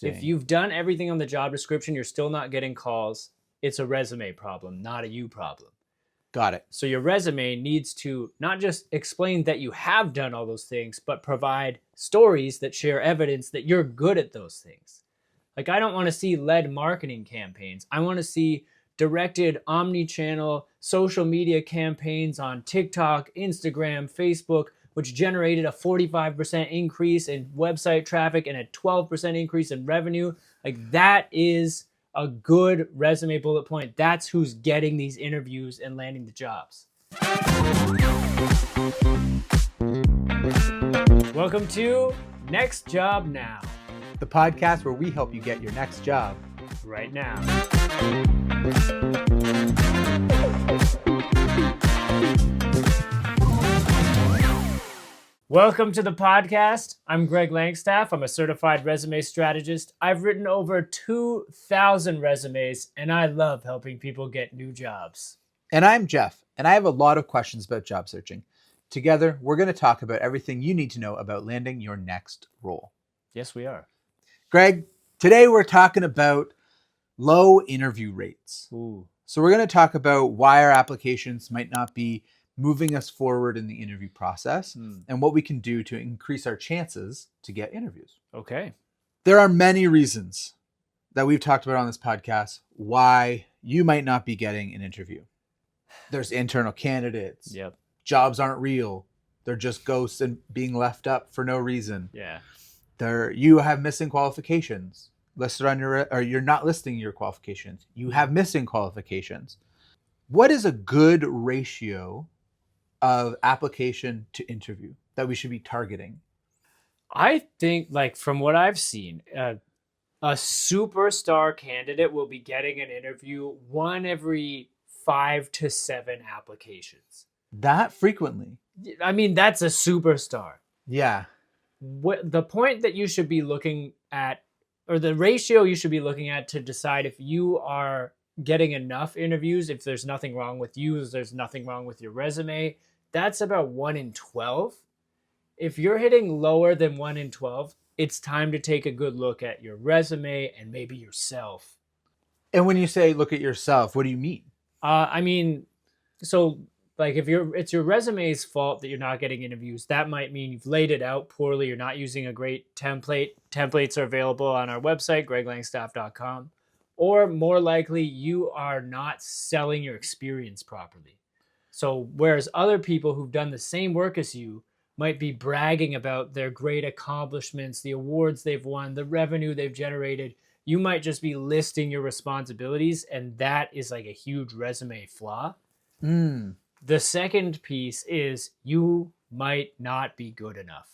If you've done everything on the job description, you're still not getting calls. It's a resume problem, not a you problem. Got it. So your resume needs to not just explain that you have done all those things, but provide stories that share evidence that you're good at those things. Like, I don't want to see lead marketing campaigns. I want to see directed omni-channel social media campaigns on TikTok, Instagram, Facebook, which generated a 45% increase in website traffic and a 12% increase in revenue. Like, that is a good resume bullet point. That's who's getting these interviews and landing the jobs. Welcome to Next Job Now, the podcast where we help you get your next job right now. Welcome to the podcast. I'm Greg Langstaff. I'm a certified resume strategist. I've written over 2,000 resumes, and I love helping people get new jobs. And I'm Jeff, and I have a lot of questions about job searching. Together, we're going to talk about everything you need to know about landing your next role. Yes, we are. Greg, today we're talking about low interview rates. Ooh. So we're going to talk about why our applications might not be moving us forward in the interview process and what we can do to increase our chances to get interviews. Okay. There are many reasons that we've talked about on this podcast why you might not be getting an interview. There's internal candidates. Yep. Jobs aren't real. They're just ghosts and being left up for no reason. Yeah. You have missing qualifications listed on or you're not listing your qualifications. You have missing qualifications. What is a good ratio of application to interview that we should be targeting? I think, like, from what I've seen, a superstar candidate will be getting an interview one every 5 to 7 applications. That frequently? I mean, that's a superstar. Yeah. The point that you should be looking at, or the ratio you should be looking at to decide if you are getting enough interviews, if there's nothing wrong with you, if there's nothing wrong with your resume, that's about 1 in 12. If you're hitting lower than 1 in 12, it's time to take a good look at your resume and maybe yourself. And when you say look at yourself, what do you mean? I mean, so like if it's your resume's fault that you're not getting interviews, that might mean you've laid it out poorly. You're not using a great template. Templates are available on our website, greglangstaff.com. Or more likely, you are not selling your experience properly. So whereas other people who've done the same work as you might be bragging about their great accomplishments, the awards they've won, the revenue they've generated, you might just be listing your responsibilities, and that is like a huge resume flaw. The second piece is you might not be good enough.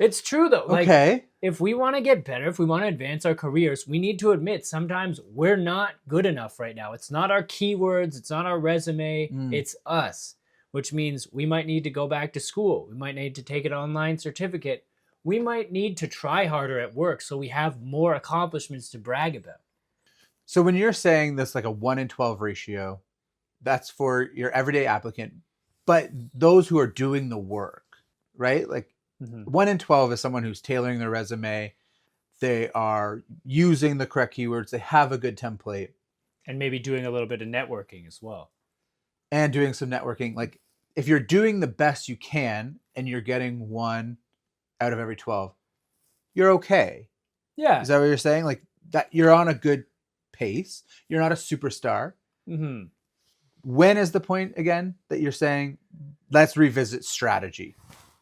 It's true though. Like, okay. If we want to get better, if we want to advance our careers, we need to admit sometimes we're not good enough right now. It's not our keywords. It's not our resume. It's us, which means we might need to go back to school. We might need to take an online certificate. We might need to try harder at work so we have more accomplishments to brag about. So when you're saying this like a 1 in 12 ratio, that's for your everyday applicant, but those who are doing the work, right? Like 1 in 12 is someone who's tailoring their resume. They are using the correct keywords. They have a good template. And maybe doing a little bit of networking as well. And doing some networking. Like if you're doing the best you can and you're getting 1 out of every 12, you're okay. Yeah. Is that what you're saying? Like that you're on a good pace. You're not a superstar. When is the point again that you're saying, let's revisit strategy?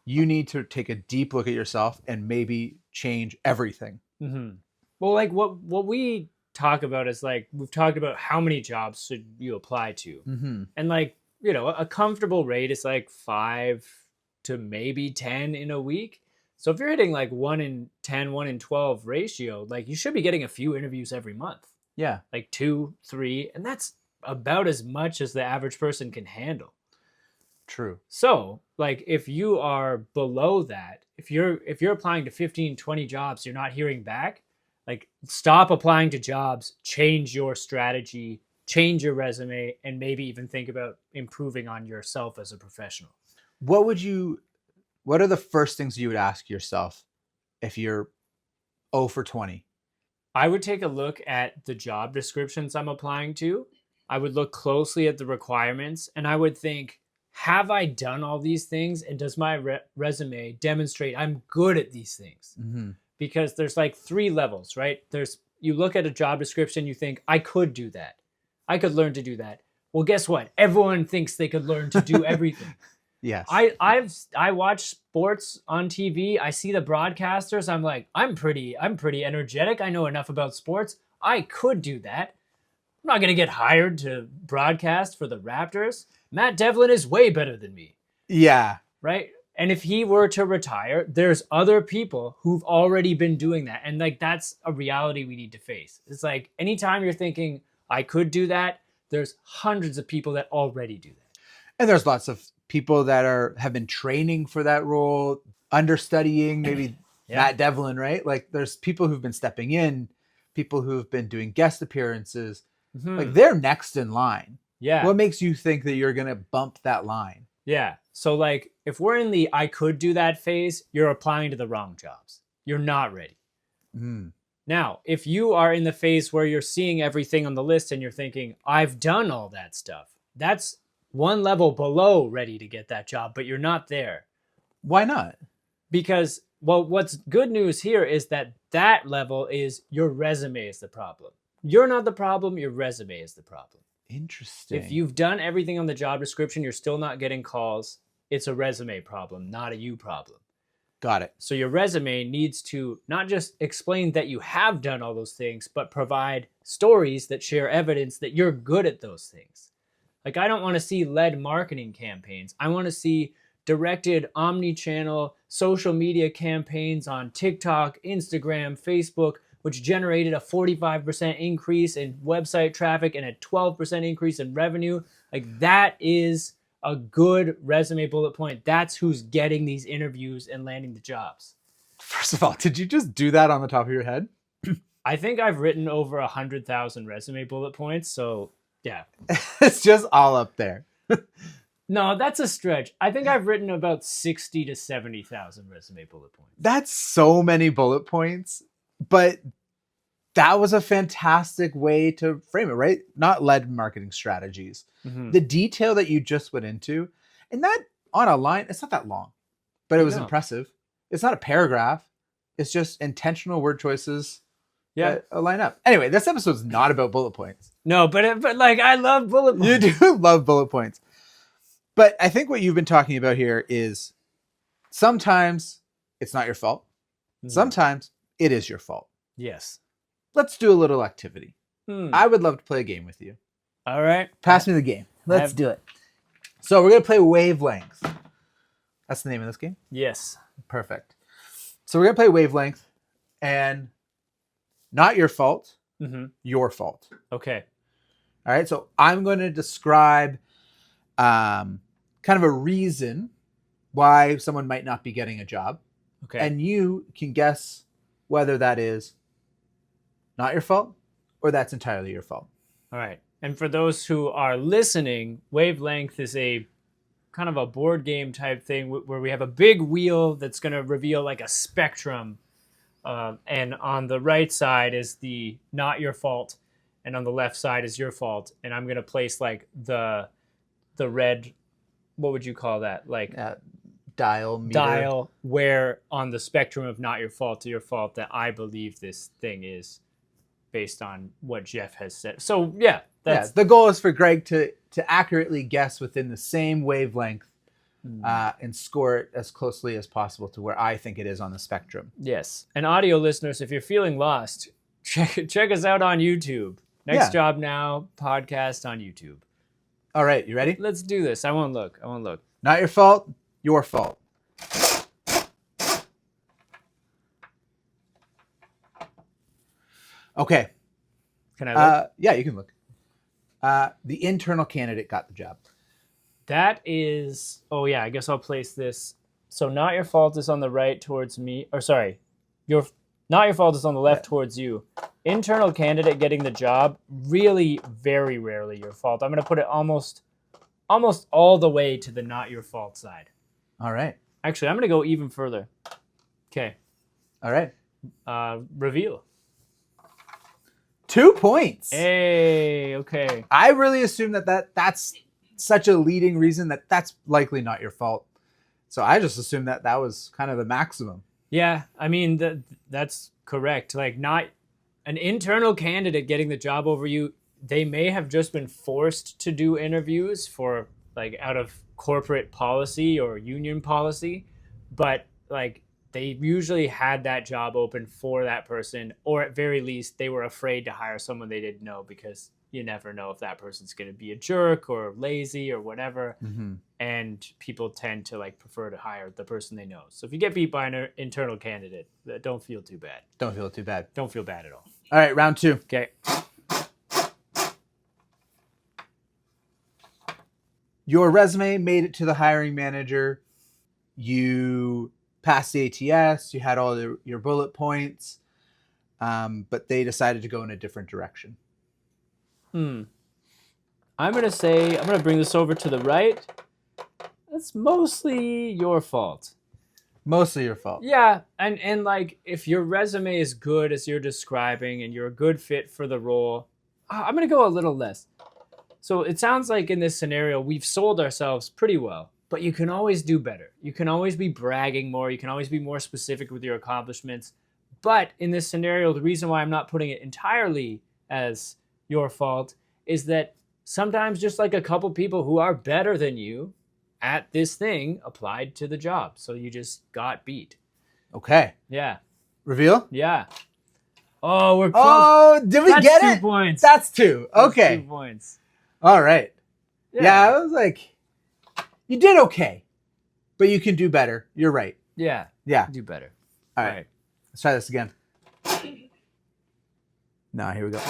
You need to take a deep look at yourself and maybe change everything. Well, like what we talk about is like, we've talked about how many jobs should you apply to. And like, you know, a comfortable rate is like 5 to maybe 10 in a week. So if you're hitting like 1 in 10, 1 in 12 ratio, like you should be getting a few interviews every month. Yeah. Like 2, 3, and that's about as much as the average person can handle. True. So like if you are below that, if you're applying to 15, 20 jobs, you're not hearing back, like stop applying to jobs, change your strategy, change your resume, and maybe even think about improving on yourself as a professional. What are the first things you would ask yourself if you're 0 for 20. I would take a look at the job descriptions I'm applying to. I would look closely at the requirements, and I would think, have I done all these things? And does my resume demonstrate I'm good at these things? Mm-hmm. Because there's like 3 levels, right? You look at a job description, you think, I could do that. I could learn to do that. Well, guess what? Everyone thinks they could learn to do everything. Yes. I watch sports on TV. I see the broadcasters. I'm like, I'm pretty energetic. I know enough about sports. I could do that. I'm not gonna get hired to broadcast for the Raptors. Matt Devlin is way better than me. Yeah. Right? And if he were to retire, there's other people who've already been doing that. And like that's a reality we need to face. It's like anytime you're thinking, I could do that, there's hundreds of people that already do that. And there's lots of people that have been training for that role, understudying, maybe Matt Devlin, right? Like there's people who've been stepping in, people who've been doing guest appearances. Mm-hmm. Like they're next in line. Yeah. What makes you think that you're going to bump that line? Yeah. So like if we're in the I could do that phase, you're applying to the wrong jobs. You're not ready. Mm. Now, if you are in the phase where you're seeing everything on the list and you're thinking, I've done all that stuff, that's one level below ready to get that job, but you're not there. Why not? Because, well, what's good news here is that level is your resume is the problem. You're not the problem, your resume is the problem. Interesting. If you've done everything on the job description, you're still not getting calls, it's a resume problem, not a you problem. Got it. So your resume needs to not just explain that you have done all those things, but provide stories that share evidence that you're good at those things. Like I don't want to see lead marketing campaigns. I want to see directed omni-channel social media campaigns on TikTok, Instagram, Facebook, which generated a 45% increase in website traffic and a 12% increase in revenue. Like that is a good resume bullet point. That's who's getting these interviews and landing the jobs. First of all, did you just do that on the top of your head? I think I've written over 100,000 resume bullet points. So yeah. It's just all up there. No, that's a stretch. I think I've written about 60 to 70,000 resume bullet points. That's so many bullet points, but that was a fantastic way to frame it, right? Not lead marketing strategies. Mm-hmm. The detail that you just went into, and that on a line, it's not that long, but it was impressive. It's not a paragraph. It's just intentional word choices that line up. Anyway, this episode's not about bullet points. No, but like I love bullet points. You do love bullet points. But I think what you've been talking about here is sometimes it's not your fault. Mm. Sometimes it is your fault. Yes. Let's do a little activity. I would love to play a game with you. All right. Pass me the game. Let's do it. So we're going to play Wavelength. That's the name of this game? Yes. Perfect. So we're going to play Wavelength and not your fault, your fault. Okay. All right. So I'm going to describe kind of a reason why someone might not be getting a job. Okay. And you can guess whether that is not your fault or that's entirely your fault. All right. And for those who are listening, Wavelength is a kind of a board game type thing where we have a big wheel that's going to reveal like a spectrum. And on the right side is the not your fault. And on the left side is your fault. And I'm going to place like the red, what would you call that? Like dial meter. Dial where on the spectrum of not your fault to your fault that I believe this thing is based on what Jeff has said. So the goal is for Greg to accurately guess within the same wavelength and score it as closely as possible to where I think it is on the spectrum. Yes. And audio listeners, if you're feeling lost, check us out on YouTube. Next Job Now podcast on YouTube. All right, you ready? Let's do this. I won't look. Not your fault, your fault. Okay. Can I look? Yeah, you can look. The internal candidate got the job. That is... Oh, yeah, I guess I'll place this. So not your fault is on the right towards me. Or sorry. Not your fault is on the left towards you. Internal candidate getting the job, really very rarely your fault. I'm going to put it almost all the way to the not your fault side. All right. Actually, I'm going to go even further. Okay. All right. Reveal. 2 points. Hey, okay. I really assume that's such a leading reason that's likely not your fault. So I just assumed that was kind of the maximum. Yeah, I mean, that's correct. Like, not an internal candidate getting the job over you, they may have just been forced to do interviews for, like, out of corporate policy or union policy, but, like, they usually had that job open for that person, or at very least, they were afraid to hire someone they didn't know because you never know if that person's going to be a jerk or lazy or whatever. Mm-hmm. And people tend to like prefer to hire the person they know. So if you get beat by an internal candidate, don't feel too bad. Don't feel too bad. Don't feel bad at all. All right, round 2. Okay. Your resume made it to the hiring manager. You passed the ATS. You had all your bullet points, but they decided to go in a different direction. I'm going to bring this over to the right. That's mostly your fault. Mostly your fault. Yeah, and like if your resume is good as you're describing and you're a good fit for the role, I'm going to go a little less. So it sounds like in this scenario, we've sold ourselves pretty well, but you can always do better. You can always be bragging more. You can always be more specific with your accomplishments. But in this scenario, the reason why I'm not putting it entirely as your fault is that sometimes just like a couple people who are better than you at this thing applied to the job. So you just got beat. Okay. Yeah. Reveal? Yeah. Oh, we're close. Oh, did we That's get 2 it? points. That's 2. Okay. That's 2 points. All right. Yeah, I was like, you did okay, but you can do better. You're right. Yeah. Yeah. Do better. All right. Let's try this again. No, here we go.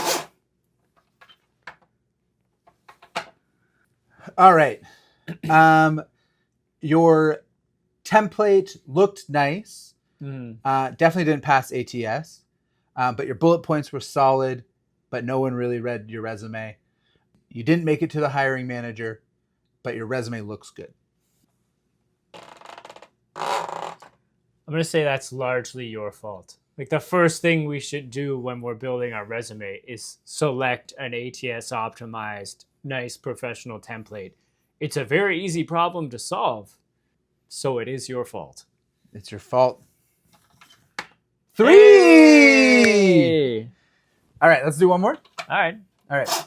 All right. Your template looked nice. Definitely didn't pass ATS, but your bullet points were solid, but no one really read your resume. You didn't make it to the hiring manager, but your resume looks good. I'm going to say that's largely your fault. Like the first thing we should do when we're building our resume is select an ATS optimized, nice professional template. It's a very easy problem to solve, so it is your fault. It's your fault. 3! Hey! All right, let's do one more. All right. All right.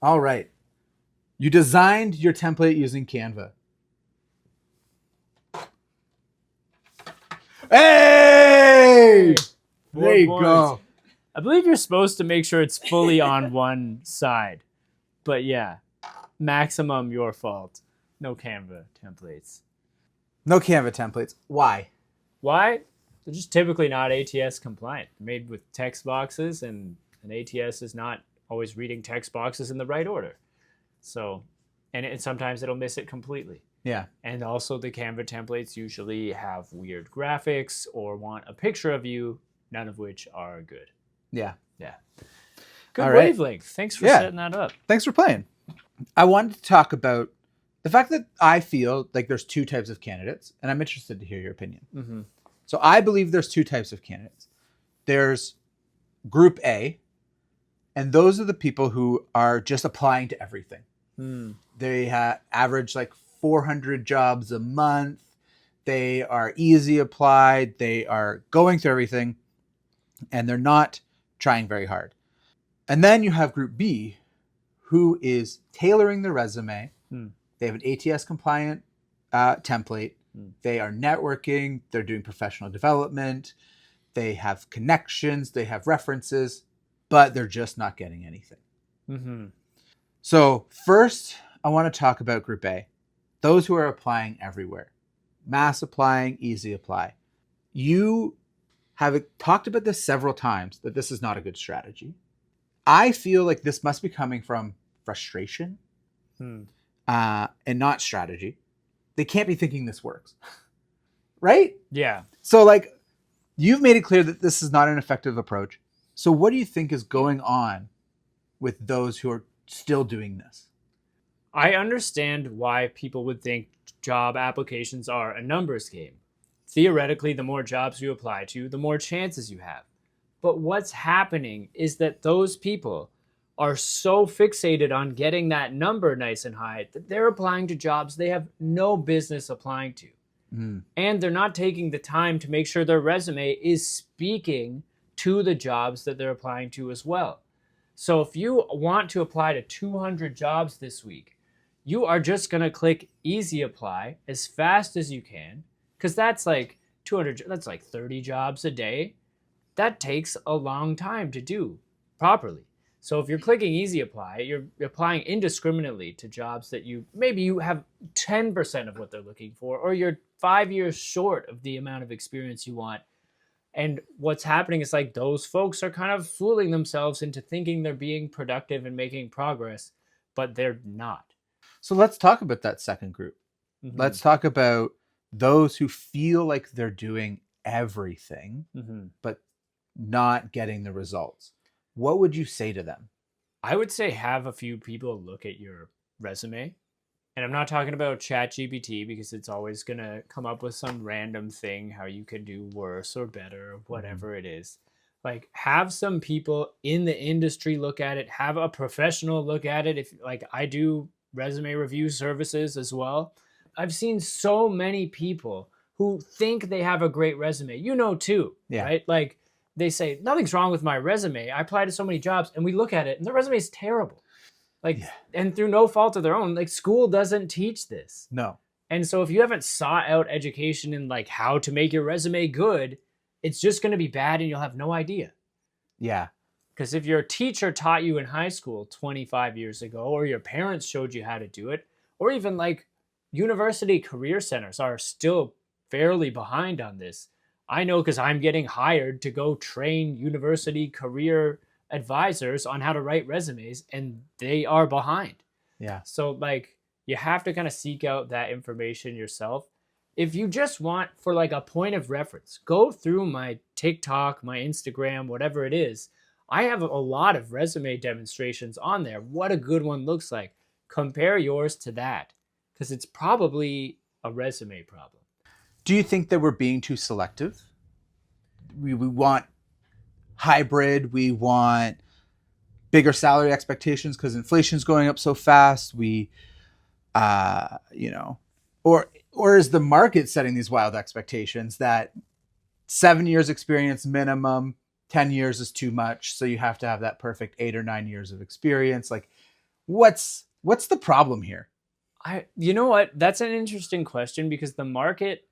All right. You designed your template using Canva. Hey! There you go. I believe you're supposed to make sure it's fully on one side. But yeah, maximum your fault. No Canva templates. No Canva templates. Why? Why? They're just typically not ATS compliant. They're made with text boxes, and an ATS is not always reading text boxes in the right order. So, and sometimes it'll miss it completely. Yeah. And also the Canva templates usually have weird graphics or want a picture of you, none of which are good. Yeah. Yeah. Good All right. wavelength. Thanks for setting that up. Thanks for playing. I wanted to talk about the fact that I feel like there's 2 types of candidates, and I'm interested to hear your opinion. Mm-hmm. So I believe there's 2 types of candidates. There's Group A, and those are the people who are just applying to everything. They average like 400 jobs a month. They are easy applied. They are going through everything, and they're not trying very hard. And then you have Group B, who is tailoring the resume. They have an ATS compliant template. They are networking. They're doing professional development. They have connections. They have references, but they're just not getting anything. Mm-hmm. So first, I want to talk about Group A, those who are applying everywhere. Mass applying, easy apply. You have talked about this several times, that this is not a good strategy. I feel like this must be coming from frustration and not strategy. They can't be thinking this works, right? Yeah. So like, you've made it clear that this is not an effective approach. So what do you think is going on with those who are still doing this? I understand why people would think job applications are a numbers game. theoretically, the more jobs you apply to, the more chances you have. But what's happening is that those people are so fixated on getting that number nice and high that they're applying to jobs they have no business applying to. And they're not taking the time to make sure their resume is speaking to the jobs that they're applying to as well. So if you want to apply to 200 jobs this week, you are just going to click easy apply as fast as you can, because that's like 200, that's like 30 jobs a day. That takes a long time to do properly. So if you're clicking easy apply, you're applying indiscriminately to jobs that maybe you have 10% of what they're looking for, or you're 5 years short of the amount of experience you want. And what's happening is like those folks are kind of fooling themselves into thinking they're being productive and making progress, but they're not. So let's talk about that second group. Mm-hmm. Let's talk about those who feel like they're doing everything, but not getting the results. What would you say to them? I would say have a few people look at your resume. And I'm not talking about ChatGPT, because it's always going to come up with some random thing, how you can do worse or better, or whatever it is. Like, have some people in the industry look at it, have a professional look at it. If like I do resume review services as well. I've seen so many people who think they have a great resume, too, right? Like they say, nothing's wrong with my resume. I apply to so many jobs, and we look at it and the resume is terrible. And through no fault of their own, like school doesn't teach this. No. And so if you haven't sought out education in like how to make your resume good, it's just going to be bad and you'll have no idea. Yeah. Because if your teacher taught you in high school 25 years ago, or your parents showed you how to do it, or even like university career centers are still fairly behind on this. I know because I'm getting hired to go train university career advisors on how to write resumes, and they are behind. Yeah. So like you have to kind of seek out that information yourself. If you just want for like a point of reference, go through my TikTok, my Instagram, whatever it is. I have a lot of resume demonstrations on there. What a good one looks like. Compare yours to that, because it's probably a resume problem. Do you think that we're being too selective? We want hybrid, we want bigger salary expectations because inflation's going up so fast. We or is the market setting these wild expectations that 7 years experience minimum, 10 years is too much, so you have to have that perfect 8 or 9 years of experience? Like what's the problem here? You know what, that's an interesting question, because the market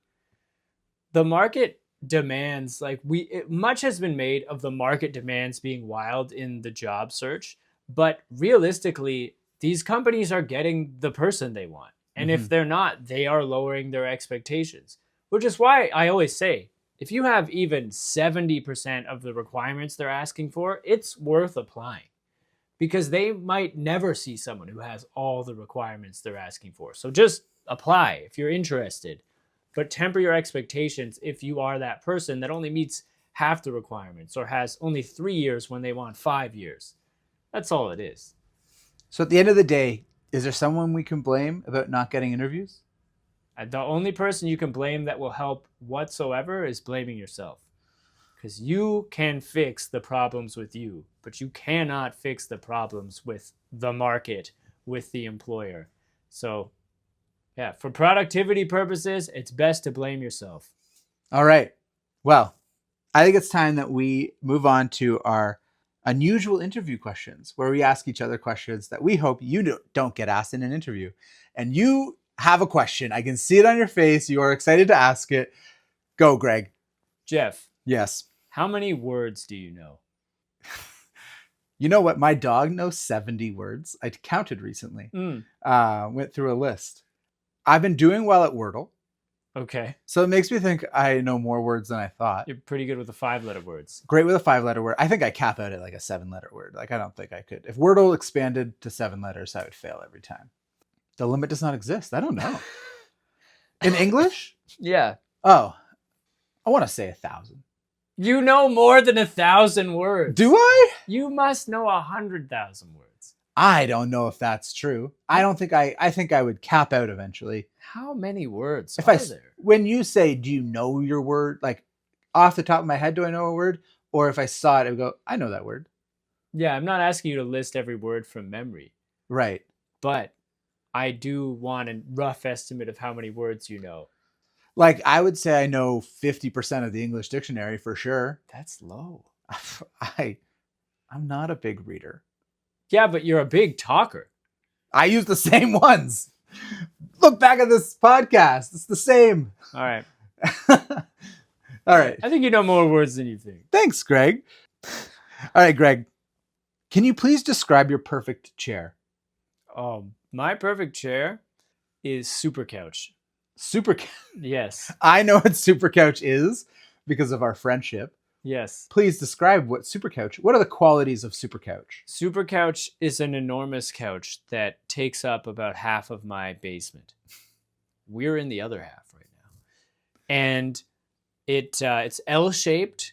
demands, like much has been made of the market demands being wild in the job search, but realistically these companies are getting the person they want, and if they're not, they are lowering their expectations, which is why I always say if you have even 70% of the requirements they're asking for, it's worth applying, because they might never see someone who has all the requirements they're asking for. So just apply if you're interested. But temper your expectations if you are that person that only meets half the requirements or has only 3 years when they want 5 years. That's all it is. So at the end of the day, is there someone we can blame about not getting interviews? The only person you can blame that will help whatsoever is blaming yourself. Because you can fix the problems with you, but you cannot fix the problems with the market, with the employer. So yeah, for productivity purposes, it's best to blame yourself. All right. Well, I think it's time that we move on to our unusual interview questions, where we ask each other questions that we hope you don't get asked in an interview. And you have a question. I can see it on your face. You are excited to ask it. Go, Greg. Jeff. Yes. How many words do you know? You know what? My dog knows 70 words. I counted recently. Went through a list. I've been doing well at Wordle. Okay. So it makes me think I know more words than I thought. You're pretty good with the 5-letter words. Great with a 5-letter word. I think I cap out at like a 7-letter word. Like I don't think I could. If Wordle expanded to 7 letters, I would fail every time. The limit does not exist. I don't know. In English? Yeah. Oh, I want to say 1,000. You know more than 1,000 words. Do I? You must know 100,000 words. I don't know if that's true. I think I would cap out eventually. How many words If are there? when you say, do you know your word? Like off the top of my head, do I know a word? Or if I saw it, I would go, I know that word. Yeah, I'm not asking you to list every word from memory, Right. but I do want a rough estimate of how many words you know. Like I would say I know 50% of the English dictionary for sure. That's low. I'm not a big reader. Yeah, but you're a big talker. I use the same ones. Look back at this podcast. It's the same. All right. All right. I think you know more words than you think. Thanks, Greg. All right, Greg. Can you please describe your perfect chair? My perfect chair is Super Couch. Super. Yes. I know what Super Couch is because of our friendship. Yes. Please describe what Super Couch. What are the qualities of Super Couch? Super Couch is an enormous couch that takes up about half of my basement. We're in the other half right now, and it's L-shaped.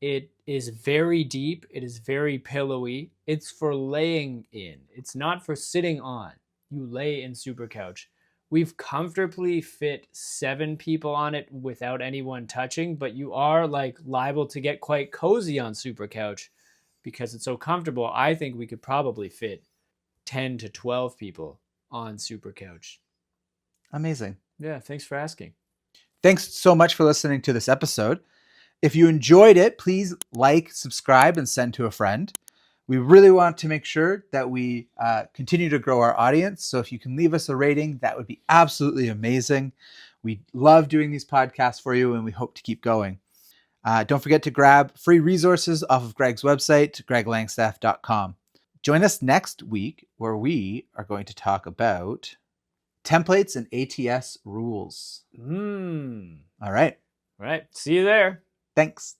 It is very deep. It is very pillowy. It's for laying in. It's not for sitting on. You lay in Super Couch. We've comfortably fit 7 people on it without anyone touching, but you are like liable to get quite cozy on Super Couch because it's so comfortable. I think we could probably fit 10 to 12 people on Super Couch. Amazing. Yeah, thanks for asking. Thanks so much for listening to this episode. If you enjoyed it, please like, subscribe, and send to a friend. We really want to make sure that we continue to grow our audience. So if you can leave us a rating, that would be absolutely amazing. We love doing these podcasts for you, and we hope to keep going. Don't forget to grab free resources off of Greg's website, greglangstaff.com. Join us next week, where we are going to talk about templates and ATS rules. All right. All right. See you there. Thanks.